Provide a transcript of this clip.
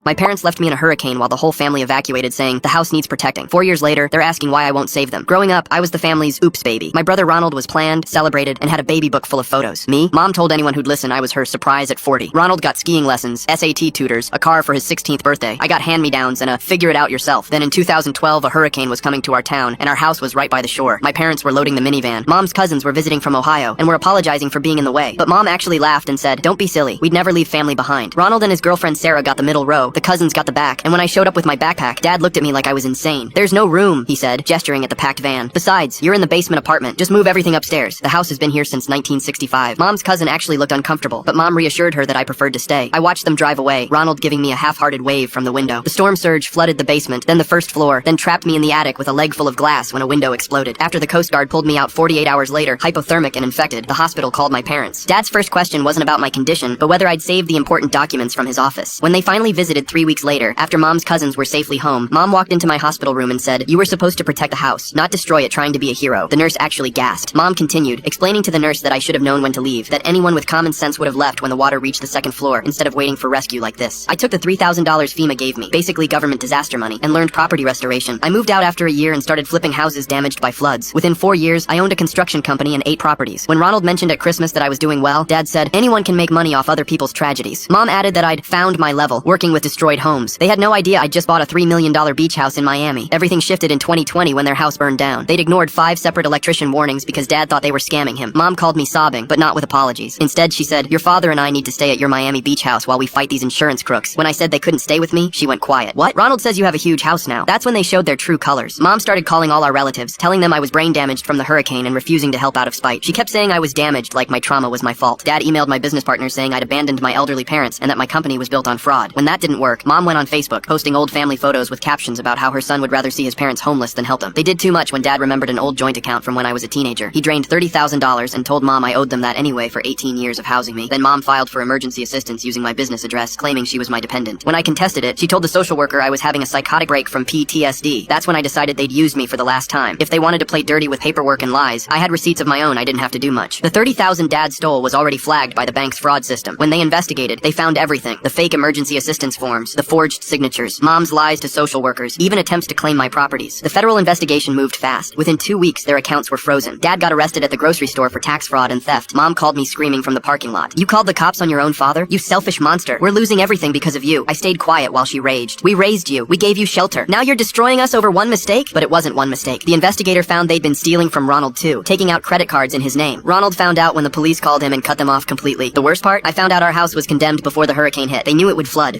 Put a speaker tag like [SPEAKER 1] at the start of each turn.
[SPEAKER 1] My parents left me in a hurricane while the whole family evacuated, saying the house needs protecting. 4 years later, they're asking why I won't save them. Growing up, I was the family's oops baby. My brother Ronald was planned, celebrated, and had a baby book full of photos. Me? Mom told anyone who'd listen I was her surprise at 40. Ronald got skiing lessons, SAT tutors, a car for his 16th birthday. I got hand-me-downs and a figure it out yourself. Then in 2012, a hurricane was coming to our town, and our house was right by the shore. My parents were loading the minivan. Mom's cousins were visiting from Ohio, and were apologizing for being in the way. But Mom actually laughed and said, "Don't be silly. We'd never leave family behind." Ronald and his girlfriend Sarah got the middle row. The cousins got the back. And when I showed up with my backpack, Dad looked at me like I was insane. "There's no room," he said, gesturing at the packed van. "Besides, you're in the basement apartment. Just move everything upstairs. The house has been here since 1965. Mom's cousin actually looked uncomfortable, but Mom reassured her that I preferred to stay. I watched them drive away, Ronald giving me a half-hearted wave from the window. The storm surge flooded the basement, then the first floor, then trapped me in the attic with a leg full of glass when a window exploded. After the Coast Guard pulled me out 48 hours later, hypothermic and infected, the hospital called my parents. Dad's first question wasn't about my condition, but whether I'd saved the important documents from his office. When they finally visited 3 weeks later, after Mom's cousins were safely home, Mom walked into my hospital room and said, "You were supposed to protect the house, not destroy it trying to be a hero." The nurse actually gasped. Mom continued, explaining to the nurse that I should have known when to leave, that anyone with common sense would have left when the water reached the second floor, instead of waiting for rescue like this. I took the $3,000 FEMA gave me, basically government disaster money, and learned property restoration. I moved out after a year and started flipping houses damaged by floods. Within 4 years, I owned a construction company and 8 properties. When Ronald mentioned at Christmas that I was doing well, Dad said, "Anyone can make money off other people's tragedies." Mom added that I'd found my level, working with destroyed homes. They had no idea I'd just bought a $3 million beach house in Miami. Everything shifted in 2020 when their house burned down. They'd ignored 5 separate electrician warnings because Dad thought they were scamming him. Mom called me sobbing, but not with apologies. Instead, she said, "Your father and I need to stay at your Miami beach house while we fight these insurance crooks." When I said they couldn't stay with me, she went quiet. "What? Ronald says you have a huge house now." That's when they showed their true colors. Mom started calling all our relatives, telling them I was brain damaged from the hurricane and refusing to help out of spite. She kept saying I was damaged, like my trauma was my fault. Dad emailed my business partner saying I'd abandoned my elderly parents and that my company was built on fraud. When that didn't work, Mom went on Facebook, posting old family photos with captions about how her son would rather see his parents homeless than help him. They did too much when Dad remembered an old joint account from when I was a teenager. He drained $30,000 and told Mom I owed them that anyway for 18 years of housing me. Then Mom filed for emergency assistance using my business address, claiming she was my dependent. When I contested it, she told the social worker I was having a psychotic break from PTSD. That's when I decided they'd used me for the last time. If they wanted to play dirty with paperwork and lies, I had receipts of my own. I didn't have to do much. The $30,000 Dad stole was already flagged by the bank's fraud system. When they investigated, they found everything. The fake emergency assistance forms, the forged signatures, Mom's lies to social workers, even attempts to claim my properties. The federal investigation moved fast. Within 2 weeks, their accounts were frozen. Dad got arrested at the grocery store for tax fraud and theft. Mom called me screaming from the parking lot. "You called the cops on your own father? You selfish monster. We're losing everything because of you." I stayed quiet while she raged. "We raised you. We gave you shelter. Now you're destroying us over one mistake?" But it wasn't one mistake. The investigator found they'd been stealing from Ronald too, taking out credit cards in his name. Ronald found out when the police called him and cut them off completely. The worst part? I found out our house was condemned before the hurricane hit. They knew it would flood.